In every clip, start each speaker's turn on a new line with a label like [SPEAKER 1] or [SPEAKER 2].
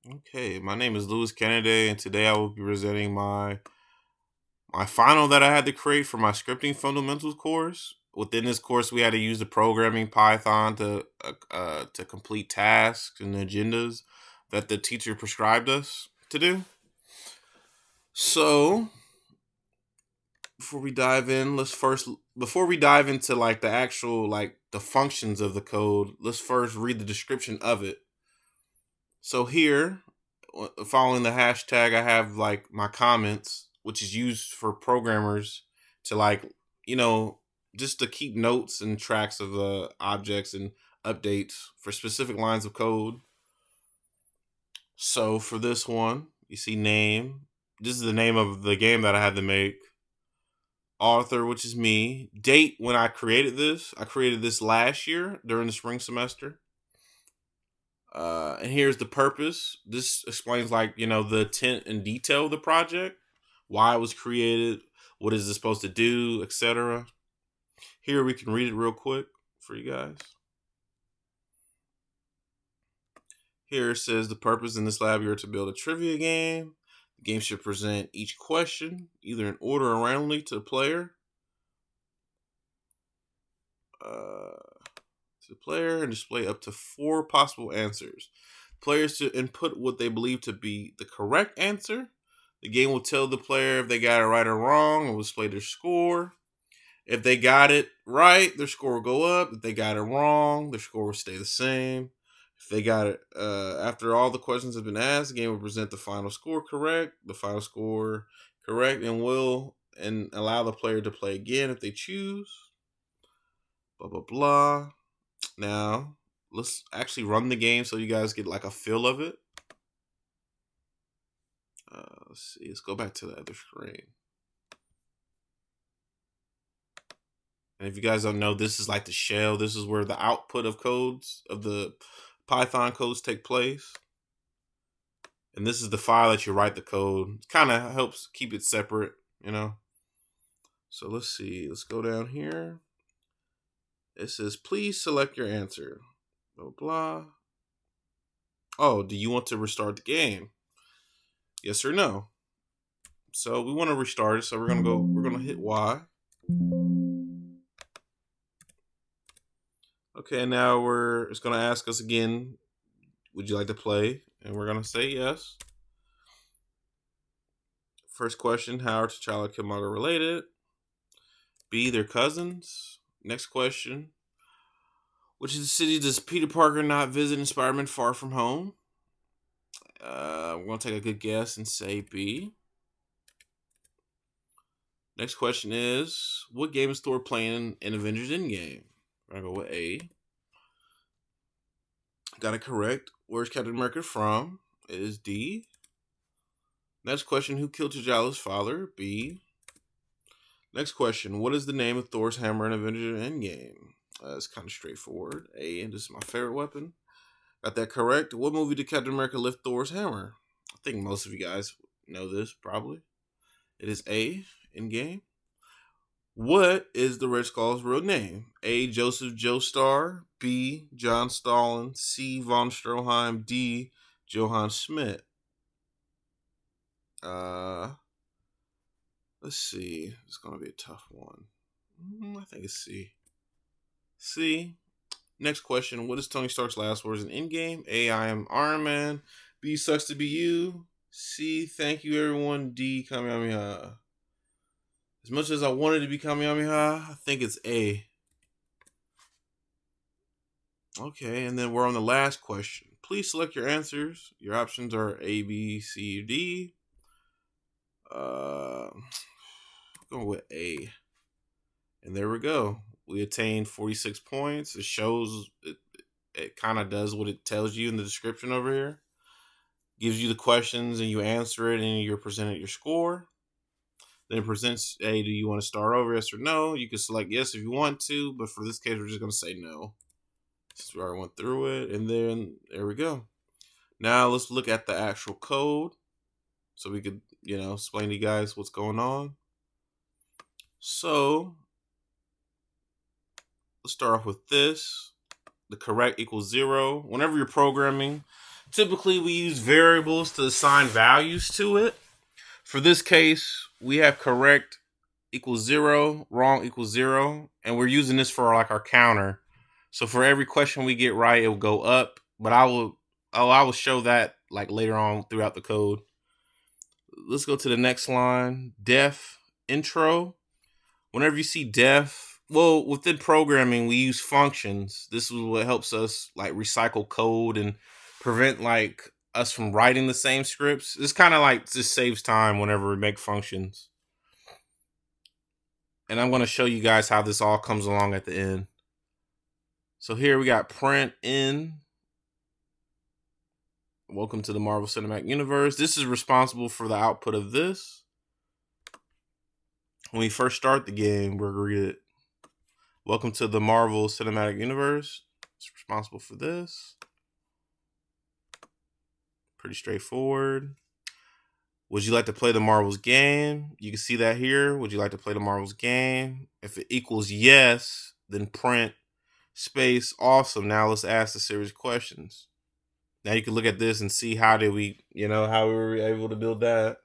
[SPEAKER 1] Okay, my name is Louis Kennedy, and today I will be presenting my final that I had to create for my scripting fundamentals course. Within this course, we had to use the programming Python to complete tasks and agendas that the teacher prescribed us to do. So before we dive in, let's first before we dive into like the actual like the functions of the code, let's first read the description of it. So here, following the hashtag, I have like my comments, which is used for programmers to like, you know, just to keep notes and tracks of objects and updates for specific lines of code. So for this one, you see name. This is the name of the game that I had to make. Author, which is me. Date when I created this. I created this last year during the spring semester. And here's the purpose. This explains like the intent and detail of the project, why it was created, what is it supposed to do, etc. Here we can read it real quick for you guys. Here it says the purpose in this lab you're to build a trivia game. The game should present each question either in order or randomly to the player. And display up to 4 possible answers. Players to input what they believe to be the correct answer. The game will tell the player if they got it right or wrong and will display their score. If they got it right, their score will go up. If they got it wrong, their score will stay the same. If they got it after all the questions have been asked, the game will present the final score correct, and will allow the player to play again if they choose. Blah blah blah. Now, let's actually run the game so you guys get like a feel of it. Let's see. Let's go back to the other screen. And if you guys don't know, this is like the shell. This is where the output of codes of the Python codes take place. And this is the file that you write the code. It kind of helps keep it separate, So let's see. Let's go down here. It says, please select your answer. Blah, blah. Oh, do you want to restart the game? Yes or no? So we want to restart it. So we're going to hit Y. Okay, now it's going to ask us again, would you like to play? And we're going to say yes. First question, how are T'Challa and Killmonger related? B, they're cousins. Next question, which is the city does Peter Parker not visit in Spider-Man Far From Home? We're going to take a good guess and say B. Next question is, what game is Thor playing in Avengers Endgame? We're going to go with A. Got it correct. Where's Captain America from? It is D. Next question, who killed T'Challa's father? B. Next question, what is the name of Thor's hammer in Avengers Endgame? It's kind of straightforward. A, and this is my favorite weapon. Got that correct. What movie did Captain America lift Thor's hammer? I think most of you guys know this, probably. It is A, Endgame. What is the Red Skull's real name? A, Joseph Joestar. B, John Stalin. C, von Stroheim. D, Johann Schmidt. Let's see. It's going to be a tough one. I think it's C. C. Next question. What is Tony Stark's last words in Endgame? A, I am Iron Man. B, sucks to be you. C, thank you everyone. D, Kamehameha. As much as I wanted to be Kamehameha, I think it's A. Okay, and then we're on the last question. Please select your answers. Your options are A, B, C, or D. Going with A. And there we go. We attained 46 points. It shows it kind of does what it tells you in the description over here. Gives you the questions and you answer it and you're presented your score. Then it presents, hey, do you want to start over, yes or no? You can select yes if you want to, but for this case, we're just going to say no. Since we already went through it. And then there we go. Now let's look at the actual code so we could, explain to you guys what's going on. So let's start off with this. The correct equals 0. Whenever you're programming, Typically, we use variables to assign values to it. For this case, we have correct equals 0, wrong equals 0, and we're using this for like our counter. So for every question we get right, it will go up. But I will show that like later on throughout the code. Let's go to the next line. Def intro. Whenever you see def, well, within programming, we use functions. This is what helps us like recycle code and prevent like us from writing the same scripts. It's kind of like just saves time whenever we make functions. And I'm going to show you guys how this all comes along at the end. So here we got print in. Welcome to the Marvel Cinematic Universe. This is responsible for the output of this. When we first start the game, we're going to read it. Welcome to the Marvel Cinematic Universe. It's responsible for this. Pretty straightforward. Would you like to play the Marvel's game? You can see that here. Would you like to play the Marvel's game? If it equals yes, then print space awesome. Now let's ask a series of questions. Now you can look at this and see how did we, how we were able to build that.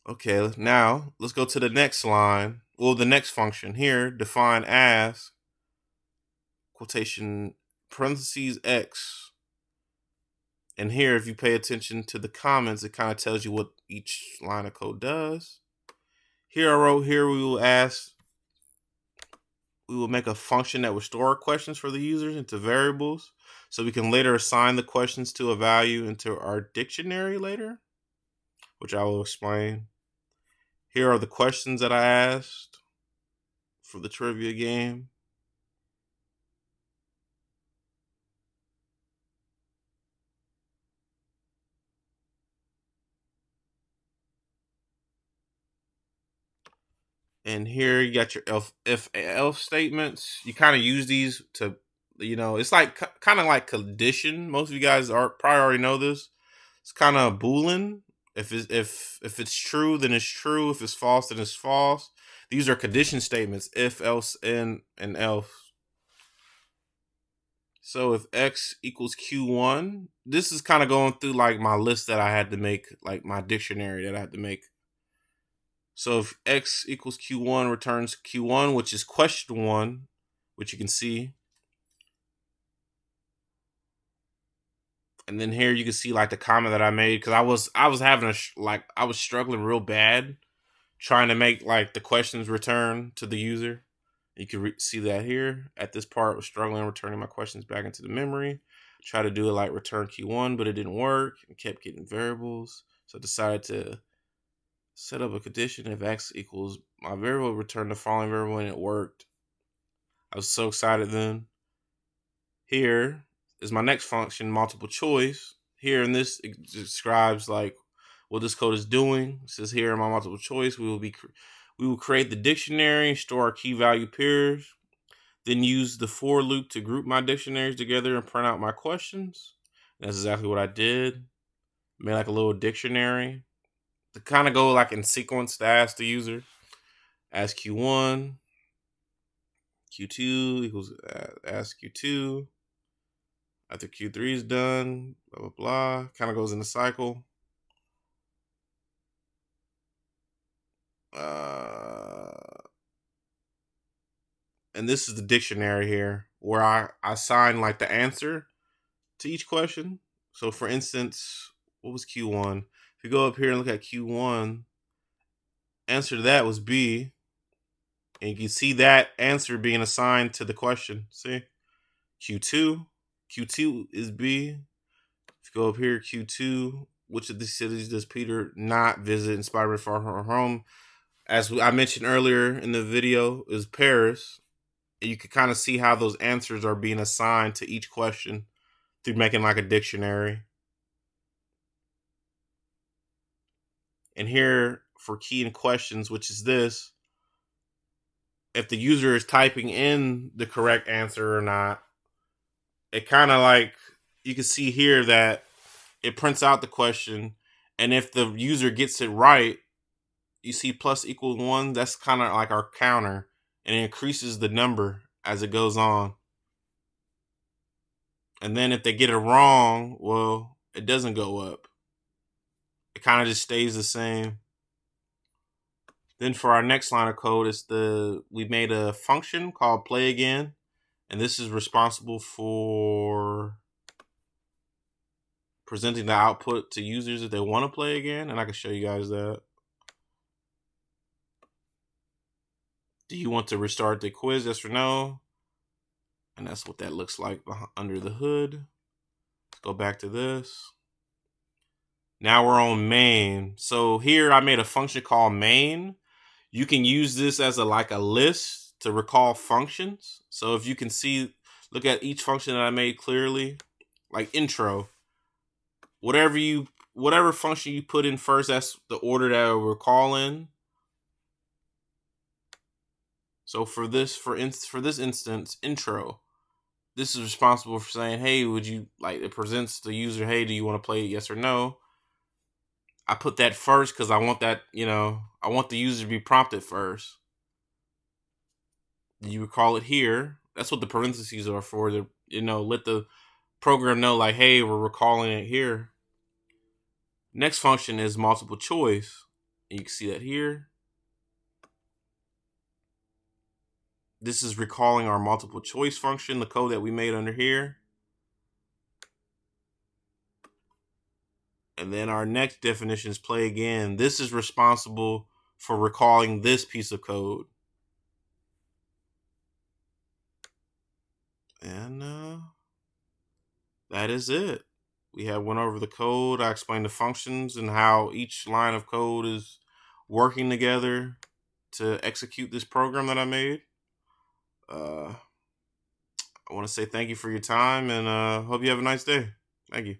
[SPEAKER 1] Okay, now let's go to the next line. Well, the next function here, define as quotation parentheses X. And here, if you pay attention to the comments, it kind of tells you what each line of code does. Here I wrote, here we will make a function that will store questions for the users into variables. So we can later assign the questions to a value into our dictionary later, which I will explain. Here are the questions that I asked for the trivia game. And here you got your if else statements. You kind of use these to, it's like kind of like condition. Most of you guys probably already know this. It's kind of Boolean. If it's true, then it's true. If it's false, then it's false. These are condition statements: if, else, and else. So if X equals Q1, this is kind of going through like my list that I had to make, like my dictionary that I had to make. So if X equals Q1 returns Q1, which is question 1, which you can see. And then here you can see like the comment that I made, because I was having I was struggling real bad trying to make like the questions return to the user. You can see that here at this part, was struggling returning my questions back into the memory. Try to do it like return Q1, but it didn't work. It kept getting variables. So I decided to set up a condition. If X equals my variable, return the following variable, and it worked. I was so excited then. Here is my next function, multiple choice. Here in this, it describes like what this code is doing. It says here in my multiple choice, we will create the dictionary, store our key value pairs, then use the for loop to group my dictionaries together and print out my questions. And that's exactly what I did. Made like a little dictionary to kind of go like in sequence to ask the user. Ask Q1, Q2 equals ask Q2. After Q3 is done, blah, blah, blah. Kind of goes in a cycle. And this is the dictionary here where I assign like the answer to each question. So for instance, what was Q1? If you go up here and look at Q1, answer to that was B. And you can see that answer being assigned to the question. See? Q2 is B. If you go up here, Q2, which of these cities does Peter not visit in Spider-Man Far From Home? As I mentioned earlier in the video, is Paris. And you can kind of see how those answers are being assigned to each question through making like a dictionary. And here for key and questions, which is this, if the user is typing in the correct answer or not, it kind of like, you can see here that it prints out the question. And if the user gets it right, you see plus equals 1, that's kind of like our counter, and it increases the number as it goes on. And then if they get it wrong, well, it doesn't go up. It kind of just stays the same. Then for our next line of code, we made a function called play again. And this is responsible for presenting the output to users if they want to play again. And I can show you guys that. Do you want to restart the quiz? Yes or no? And that's what that looks like under the hood. Let's go back to this. Now we're on main. So here I made a function called main. You can use this as a list to recall functions. So if you can see, look at each function that I made clearly, like intro. Whatever function you put in first, that's the order that it'll recall in. So for this instance, intro, this is responsible for saying, hey, would you it presents the user, hey, do you want to play it, yes or no? I put that first because I want that, I want the user to be prompted first. You recall it here. That's what the parentheses are for, to, let the program know, like, hey, we're recalling it here. Next function is multiple choice. You can see that here. This is recalling our multiple choice function, the code that we made under here. And then our next definition is play again. This is responsible for recalling this piece of code. And that is it. We have went over the code. I explained the functions and how each line of code is working together to execute this program that I made. I want to say thank you for your time, and hope you have a nice day. Thank you.